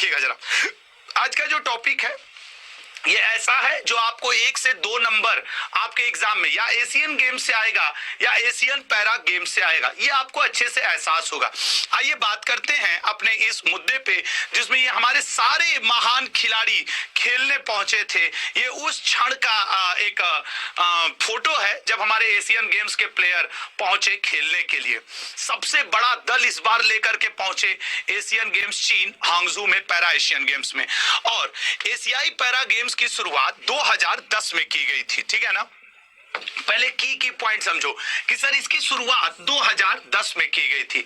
देखिएगा जरा, आज का जो टॉपिक है ये ऐसा है जो आपको 1 से 2 नंबर आपके एग्जाम में या एशियन गेम से आएगा या एशियन पैरा गेम से आएगा, ये आपको अच्छे से एहसास होगा। आइए बात करते हैं अपने इस मुद्दे पे जिसमें ये हमारे सारे महान खिलाड़ी खेलने पहुंचे थे। ये उस क्षण का एक फोटो है जब हमारे एशियन गेम्स के प्लेयर पहुंचे खेलने के लिए। सबसे बड़ा दल इस बार लेकर के पहुंचे एशियन गेम्स चीन हांगझू में पैरा एशियन गेम्स में, और एशियाई पैरा गेम्स की शुरुआत 2010 में की गई थी, ठीक है ना। पहले की पॉइंट समझो कि सर इसकी शुरुआत 2010 में की गई थी।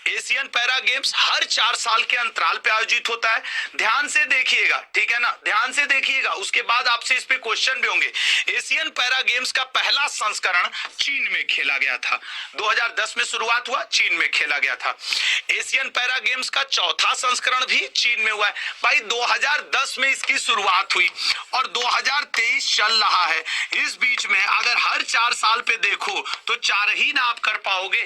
एशियन पैरा गेम्स हर 4 साल के अंतराल पे आयोजित होता है। ध्यान से देखिएगा, ठीक है ना, ध्यान से देखिएगा। उसके बाद आपसे इस पे क्वेश्चन भी होंगे। एशियन पैरा गेम्स का पहला संस्करण चीन में खेला गया था, 2010 में शुरुआत हुआ, चीन में खेला गया था। एशियन पैरा गेम्स का चौथा संस्करण भी चीन में हुआ है। भाई 2010 में इसकी शुरुआत हुई और 2023 चल रहा है। इस बीच में अगर हर 4 साल पे देखो तो 4 ही ना आप कर पाओगे,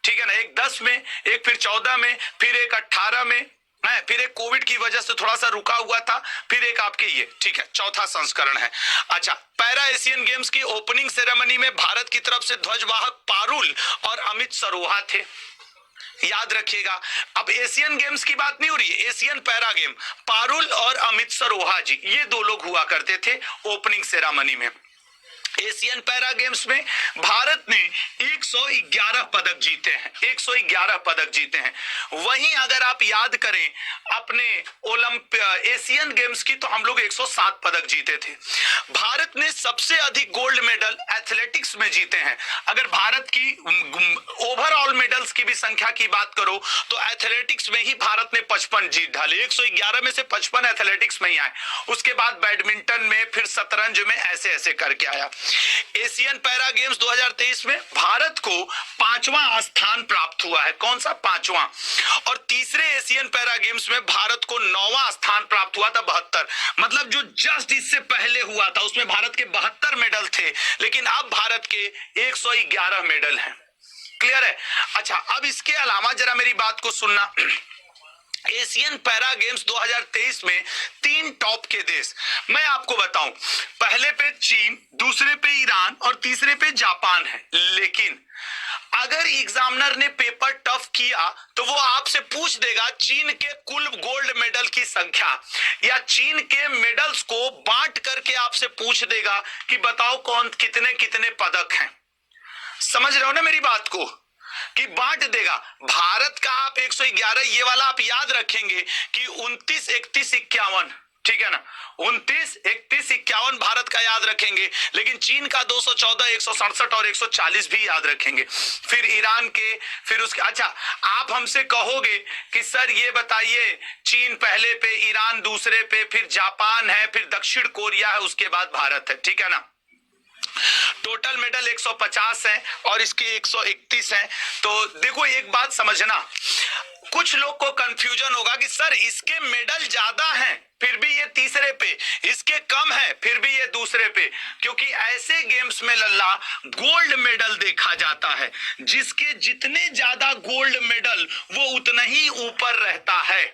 ठीक है ना। एक 10 में, एक फिर 14 में, फिर एक 18 में, फिर एक कोविड की वजह से थोड़ा सा रुका हुआ था, फिर एक आपके ये, ठीक है, चौथा संस्करण है। अच्छा, पैरा एशियन गेम्स की ओपनिंग सेरेमनी में भारत की तरफ से ध्वजवाहक पारुल और अमित सरोहा थे, याद रखिएगा। अब एशियन गेम्स की बात नहीं हो रही है, एशियन पैरा गेम, पारुल और अमित सरोहा जी, ये 2 लोग हुआ करते थे ओपनिंग सेरेमनी में। एशियन पैरा गेम्स में भारत ने 111 पदक जीते हैं, 111 पदक जीते हैं। वहीं अगर आप याद करें अपने एशियन गेम्स की, तो हम लोग 107 पदक जीते थे। भारत ने सबसे अधिक गोल्ड मेडल एथलेटिक्स में जीते हैं। अगर भारत की ओवरऑल मेडल्स की भी संख्या की बात करो तो एथलेटिक्स में ही भारत ने 55 जीत ढाले, 111 में से 55 एथलेटिक्स में ही आए। उसके बाद बैडमिंटन में, फिर शतरंज में, ऐसे ऐसे करके आया। एशियन पैरा गेम्स 2023 में भारत को 5वां स्थान प्राप्त हुआ है। कौन सा? 5वां। और तीसरे एशियन पैरा गेम्स में भारत को 9वां स्थान प्राप्त हुआ था, 72। मतलब जो जस्ट इससे पहले हुआ था उसमें भारत के 72 मेडल थे, लेकिन अब भारत के 111 मेडल हैं। क्लियर है? अच्छा, अब इसके अलावा जरा मेरी बात को सुनना। एशियन पैरा गेम्स 2023 में 3 टॉप के देश मैं आपको बताऊं, पहले पे चीन, दूसरे पे ईरान और तीसरे पे जापान है। लेकिन अगर एग्जामिनर ने पेपर टफ किया तो वो आपसे पूछ देगा चीन के कुल गोल्ड मेडल की संख्या, या चीन के मेडल्स को बांट करके आपसे पूछ देगा कि बताओ कौन कितने कितने पदक हैं। समझ रहे हो ना मेरी बात को, कि बांट देगा। भारत का आप 111, ये वाला आप याद रखेंगे कि 29, 31, 51, ठीक है ना, 29, 31, 51 भारत का याद रखेंगे, लेकिन चीन का 214, 167 और 140 भी याद रखेंगे। फिर ईरान के, फिर उसके, अच्छा आप हमसे कहोगे कि सर ये बताइए चीन पहले पे, ईरान दूसरे पे, फिर जापान है, फिर दक्षिण कोरिया है, उसके बाद भारत है, ठीक है ना। टोटल मेडल 150 है और इसकी 131 है। तो देखो एक बात समझना, कुछ लोग को कंफ्यूजन होगा कि सर इसके मेडल ज्यादा हैं फिर भी ये तीसरे पे, इसके कम है फिर भी ये दूसरे पे, क्योंकि ऐसे गेम्स में लल्ला गोल्ड मेडल देखा जाता है। जिसके जितने ज्यादा गोल्ड मेडल वो उतना ही ऊपर रहता है।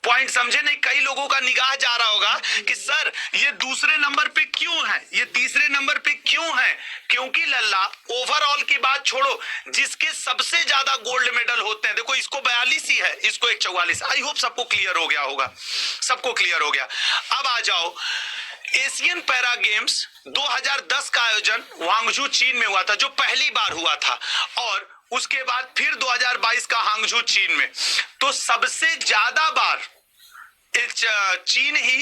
पॉइंट समझे नहीं? कई लोगों का निगाह जा रहा होगा कि सर ये दूसरे नंबर पे क्यों है, ये तीसरे नंबर पे क्यों है? क्योंकि लल्ला ओवरऑल की बात छोड़ो, जिसके सबसे ज्यादा गोल्ड मेडल होते हैं, देखो इसको 42 ही है, इसको 144। आई होप सबको क्लियर हो गया होगा, सबको क्लियर हो गया। अब आ जाओ, एशियन पैरा गेम्स 2010 का आयोजन हांगझू चीन में हुआ था, जो पहली बार हुआ था, और उसके बाद फिर 2022 का हांगझू चीन में। तो सबसे ज्यादा बार चीन ही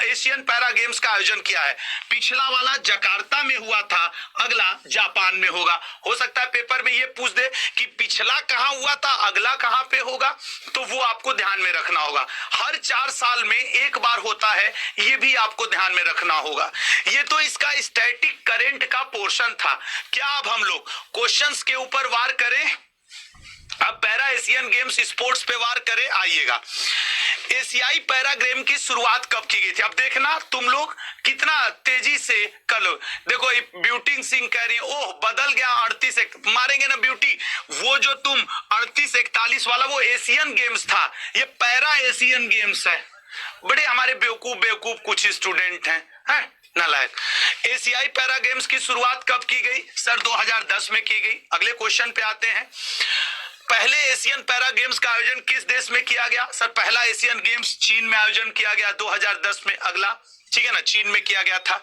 एशियन पैरा गेम्स का आयोजन किया है। पिछला वाला जकार्ता में हुआ था, अगला जापान में होगा। हो सकता है पेपर में ये पूछ दे कि पिछला कहां हुआ था, अगला कहां पे होगा, तो वो आपको ध्यान में रखना होगा। हर 4 साल में एक बार होता है, ये भी आपको ध्यान में रखना होगा। ये तो इसका स्टैटिक करंट का पोर्शन था। क्या अब हम लोग क्वेश्चंस के ऊपर वार करें? अब पैरा एशियन गेम्स स्पोर्ट्स पे वार करे, आइएगा। एशियाई पैरा गेम की शुरुआत कब की गई थी? अब देखना तुम लोग कितना तेजी से कर लो। देखो ब्यूटी सिंह कह रही है ओह बदल गया 38 मारेंगे ना ब्यूटी, वो जो तुम 38-41 वाला वो एशियन गेम्स था, ये पैरा एशियन गेम्स है। बड़े हमारे बेवकूफ बेवकूफ कुछ स्टूडेंट हैं नालायक। एशियाई पैरा गेम्स की शुरुआत कब की गई? सर 2010 में की गई। अगले क्वेश्चन पे आते हैं। पहले एशियन पैरा गेम्स का आयोजन किस देश में किया गया? सर पहला एशियन गेम्स चीन में आयोजन किया गया 2010 में। अगला, ठीक है ना, चीन में किया गया था।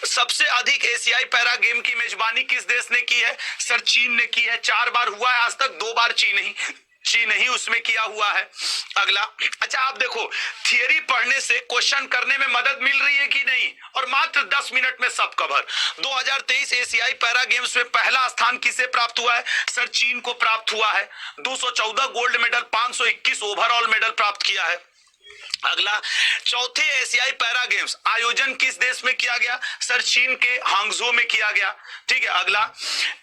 सबसे अधिक एशियाई पैरा गेम की मेजबानी किस देश ने की है? सर चीन ने की है। 4 बार हुआ है आज तक, 2 बार चीन ही उसमें किया हुआ है। अगला, अच्छा आप देखो थियरी पढ़ने से क्वेश्चन करने में मदद मिल रही है कि नहीं, और मात्र 10 मिनट में सब कवर। 2023 एशियाई पैरा गेम्स में पहला स्थान किसे प्राप्त हुआ है? सर चीन को प्राप्त हुआ है। 214 गोल्ड मेडल, 521 ओवरऑल मेडल प्राप्त किया है। अगला, चौथे एशियाई पैरा गेम्स आयोजन किस देश में किया गया? सर चीन के हांगझो में किया गया। ठीक है। अगला,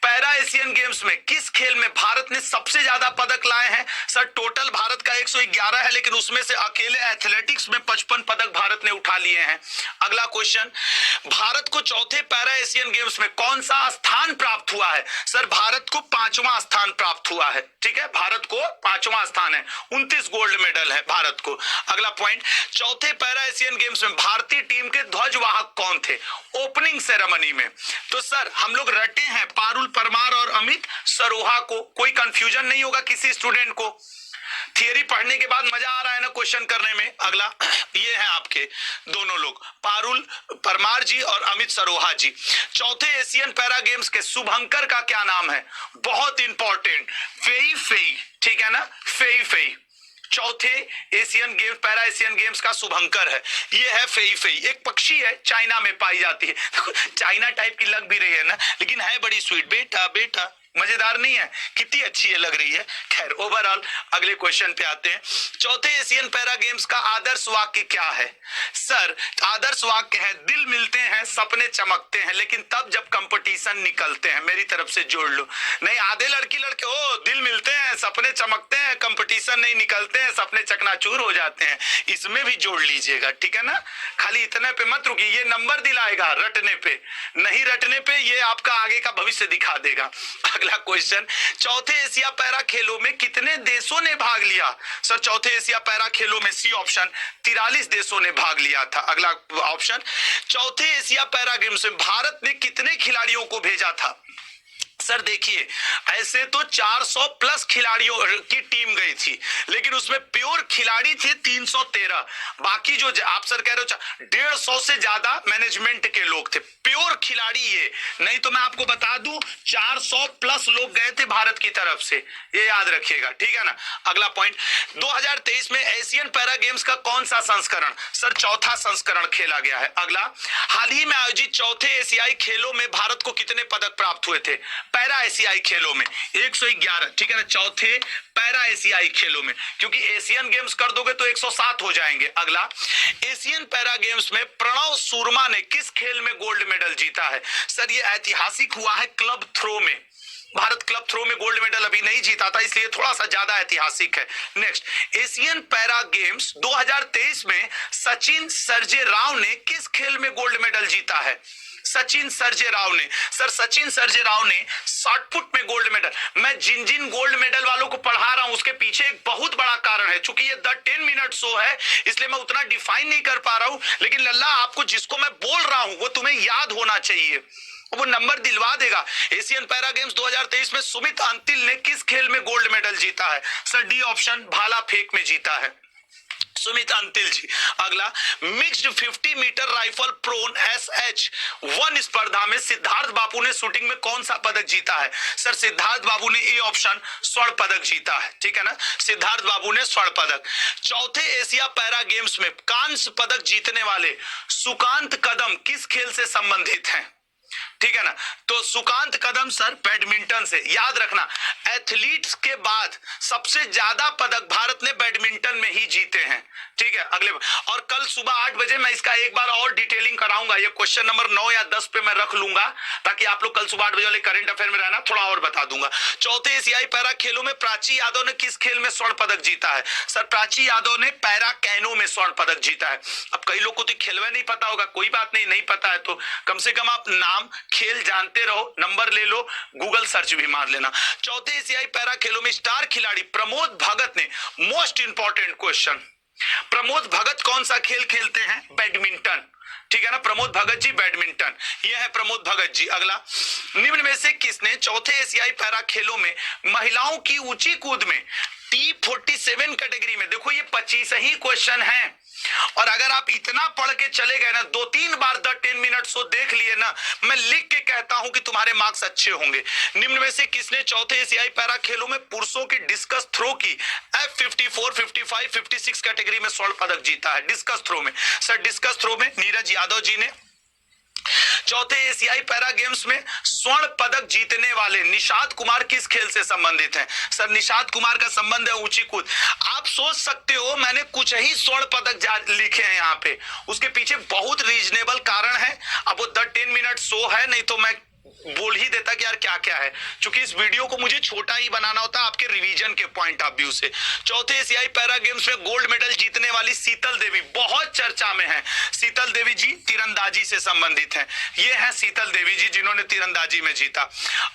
पैरा एशियन गेम्स में किस खेल में भारत ने सबसे ज्यादा पदक लाए हैं? सर टोटल भारत का 111 है, लेकिन उसमें से अकेले एथलेटिक्स में 55 पदक भारत ने उठा लिए हैं। अगला क्वेश्चन, भारत को चौथे पैरा एशियन गेम्स में कौन सा स्थान प्राप्त हुआ है? सर भारत को 5वां स्थान प्राप्त हुआ है। ठीक है, भारत को 5वां स्थान है, 29 गोल्ड मेडल है भारत को। अगला पॉइंट, चौथे पैरा एशियन गेम्स में भारतीय टीम के ध्वजवाहक कौन थे ओपनिंग सेरेमनी में? तो सर हम लोग रटे हैं पारुल परमार और अमित सरोहा को, कोई कंफ्यूजन नहीं होगा किसी स्टूडेंट को। थियरी पढ़ने के बाद मजा आ रहा है ना क्वेश्चन करने में। अगला, ये है आपके दोनों लोग, पारुल परमार जी और अमित सरोहा जी। चौथे एशियन पैरा गेम्स के शुभंकर का क्या नाम है? बहुत इंपॉर्टेंट, फेई फेई। ठीक है ना, फेई फेई चौथे Asian games para Asian games का शुभंकर है। ये है फेई फेई, एक पक्षी है, चाइना में पाई जाती है। चाइना टाइप की लग भी रही है ना, लेकिन है बड़ी स्वीट। बेटा बेटा मजेदार नहीं है? कितनी अच्छी है, लग रही है। खैर ओवरऑल अगले क्वेश्चन पे आते हैं। चौथे एशियन पैरा गेम्स का आदर्श वाक्य क्या है? सर आदर्श वाक्य है, दिल मिलते हैं सपने चमकते हैं, लेकिन तब जब कंपटीशन निकलते हैं। मेरी तरफ से जोड़ लो। नहीं आधे लड़की लड़के हो, दिल मिलते हैं सपने चमकते हैं, कंपटीशन नहीं निकलते हैं, सपने चकनाचूर हो जाते हैं। इसमें भी जोड़ लीजिएगा, ठीक है ना। खाली इतने पे मत रुकिए, ये नंबर दिलाएगा रटने पे, नहीं रटने पे ये आपका आगे का भविष्य दिखा देगा। अगला क्वेश्चन, चौथे एशिया पैरा खेलों में कितने देशों ने भाग लिया? सर चौथे एशिया पैरा खेलों में सी ऑप्शन 43 देशों ने भाग लिया था। अगला ऑप्शन, चौथे एशिया पैरा गेम्स में भारत ने कितने खिलाड़ियों को भेजा था? सर देखिए ऐसे तो 400 प्लस खिलाड़ियों की टीम गई थी, लेकिन उसमें प्योर खिलाड़ी थे 313। बाकी जो आप सर कह रहे हो 150 से ज्यादा मैनेजमेंट के लोग थे, प्योर खिलाड़ी ये नहीं। तो मैं आपको बता दूं 400 प्लस लोग गए थे भारत की तरफ से, ये याद रखिएगा, ठीक है ना। अगला पॉइंट, 2023 में एशियन पैरा गेम्स का कौन सा संस्करण? सर चौथा संस्करण खेला गया है। अगला, हाल ही में आयोजित चौथे एशियाई खेलों में भारत को कितने पदक प्राप्त हुए थे? पैरा एशियाई खेलों में 111, ठीक है ना, चौथे पैरा एशियाई खेलों में, क्योंकि एशियन गेम्स कर दोगे तो 107 हो जाएंगे। अगला, एशियन पैरा गेम्स में प्रणव शर्मा ने किस खेल में गोल्ड मेडल जीता है? सर ये ऐतिहासिक हुआ है क्लब थ्रो में, भारत क्लब थ्रो में गोल्ड मेडल अभी नहीं जीता था, इसलिए थोड़ा सा ज्यादा ऐतिहासिक है। नेक्स्ट, एशियन पैरा गेम्स 2023 में सचिन सर्जेराव ने किस खेल में गोल्ड मेडल जीता है? सचिन सर्जेराव ने, सर सचिन सर्जेराव ने शॉर्ट पुट में गोल्ड मेडल। मैं जिन जिन गोल्ड मेडल वालों को पढ़ा रहा हूं उसके पीछे एक बहुत बड़ा कारण है, चूंकि ये द 10 मिनट शो है इसलिए मैं उतना डिफाइन नहीं कर पा रहा हूं, लेकिन लल्ला आपको जिसको मैं बोल रहा हूं वो तुम्हें याद होना चाहिए, वो नंबर दिलवा देगा। एशियन पैरा गेम्स 2023 में सुमित अंतिल ने किस खेल में गोल्ड मेडल जीता है? सर डी ऑप्शन, भाला फेंक में जीता है सुमित अंतिल जी। अगला, mixed 50 metre rifle prone SH1 स्पर्धा में सिद्धार्थ बाबू ने शूटिंग में कौन सा पदक जीता है? सर सिद्धार्थ बाबू ने ए ऑप्शन स्वर्ण पदक जीता है, ठीक है ना, सिद्धार्थ बाबू ने स्वर्ण पदक। चौथे एशिया पैरा गेम्स में कांस्य पदक जीतने वाले सुकांत कदम किस खेल से संबंधित हैं? ठीक है ना, तो सुकांत कदम सर बैडमिंटन से। याद रखना एथलीट्स के बाद सबसे ज्यादा पदक भारत ने बैडमिंटन में ही जीते हैं, ठीक है। है अगले, और कल सुबह 8 बजे मैं इसका एक बार और डिटेलिंग कराऊंगा। ये क्वेश्चन नंबर 9 या 10 पे मैं रख लूंगा ताकि आप लोग कल सुबह 8 बजे वाले करंट अफेयर में रहना, थोड़ा और बता दूंगा। चौथे एशियाई पैरा खेलों में प्राची यादव ने किस खेल में स्वर्ण पदक जीता है? सर प्राची यादव ने पैरा कैनो में स्वर्ण पदक जीता है। अब कई लोग को तो खेल में नहीं पता होगा, कोई बात नहीं, नहीं पता है तो कम से कम आप नाम खेल जानते रहो, नंबर ले लो, गूगल सर्च भी मार लेना। चौथे एशियाई पैरा खेलों में स्टार खिलाड़ी प्रमोद भगत ने, most important question, Pramod Bhagat कौन सा खेल खेलते हैं? बैडमिंटन, ठीक है ना, प्रमोद भगत जी बैडमिंटन, ये है प्रमोद भगत जी। अगला, निम्न में से किसने चौथे एशियाई पैरा खेलों में महिलाओं की ऊंची कूद में T47 कैटेगरी में, देखो ये 25 ही क्वेश्चन है, और अगर आप इतना पढ़ के चले गए ना, 2-3 बार द 10 मिनट शो देख लिए ना, मैं लिख के कहता हूं कि तुम्हारे मार्क्स अच्छे होंगे। निम्न में से किसने चौथे एशियाई पैरा खेलों में पुरुषों की डिस्कस थ्रो की F54, 55, 56 कैटेगरी में स्वर्ण पदक जीता है? डिस्कस थ्रो में, सर डिस्कस थ्रो में नीरज यादव जी ने। चौथे एशियाई पैरा गेम्स में स्वर्ण पदक जीतने वाले निषाद कुमार किस खेल से संबंधित हैं? सर निषाद कुमार का संबंध है ऊंची कूद। आप सोच सकते हो मैंने कुछ ही स्वर्ण पदक लिखे हैं यहाँ पे, उसके पीछे बहुत रीजनेबल कारण है। अब वो द 10 मिनट शो है, नहीं तो मैं बोल ही देता कि यार क्या क्या है, क्योंकि इस वीडियो को मुझे छोटा ही बनाना होता है आपके रिवीजन के पॉइंट ऑफ व्यू से। चौथे एशियाई पैरा गेम्स में गोल्ड मेडल जीतने वाली शीतल देवी बहुत चर्चा में है। शीतल देवी जी तीरंदाजी से संबंधित हैं, ये है शीतल देवी जी जिन्होंने तीरंदाजी में जीता।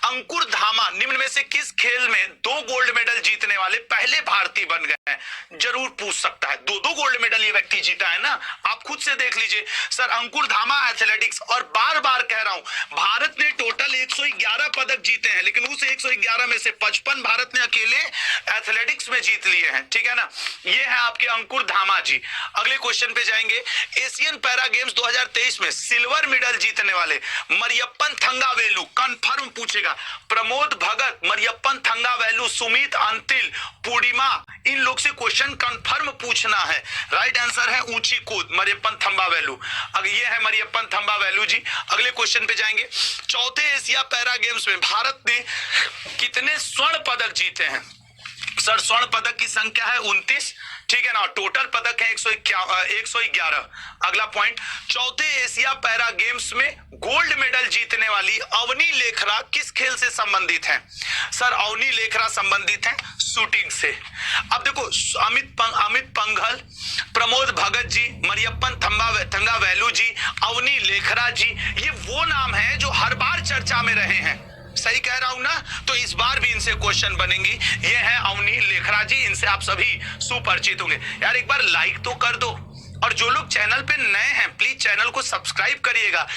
अंकुर धामा निम्न में से किस खेल में 2 गोल्ड मेडल जीतने वाले पहले भारतीय बन गए हैं? जरूर पूछ सकता है, 2 गोल्ड मेडल ये व्यक्ति जीता है ना, आप खुद से देख लीजिए। सर अंकुर धामा एथलेटिक्स, और बार बार कह रहा हूं भारत ने टोटल 111 पदक जीते हैं, लेकिन उस 111 में से 55 भारत ने अकेले एथलेटिक्स में जीत लिए हैं, ठीक है ना। ये है आपके अंकुर धामा जी। अगले क्वेश्चन पे जाएंगे। एशियन पैरा गेम्स 2023 में सिल्वर मेडल जीतने वाले मरियप्पन थंगावेलु, कंफर्म पूछेगा, प्रमोद भगत, मरियप्पन थंगावेलु, सुमित अंतिल, पूर्णिमा, इन लोग से क्वेश्चन कंफर्म पूछना है। राइट आंसर है ऊंची कूद, मरियप्पन थंगावेलु। अगर ये है मरियप्पन थंगावेलु जी। अगले क्वेश्चन पे जाएंगे। चौथे एशिया पैरा गेम्स में भारत ने कितने स्वर्ण पदक जीते हैं? सर स्वर्ण पदक की संख्या है 29, ठीक है ना, टोटल पदक है 111। अगला पॉइंट, चौथे एशिया पैरा गेम्स में गोल्ड मेडल जीतने वाली अवनी लेखरा किस खेल से संबंधित है? सर अवनी लेखरा संबंधित है शूटिंग से। अब देखो अमित पंघल, प्रमोद भगत जी, मरियप्पन थंगावेलु जी, अवनी लेखरा जी, ये वो नाम है जो हर बार चर्चा में रहे हैं। सही कह रहा हूं ना? तो इस बार भी इनसे क्वेश्चन बनेंगी। ये है अवनी लेखरा जी, इनसे आप सभी सुपरिचित होंगे। यार एक बार लाइक तो कर दो, और जो लोग चैनल पे नए हैं प्लीज चैनल को सब्सक्राइब करिएगा।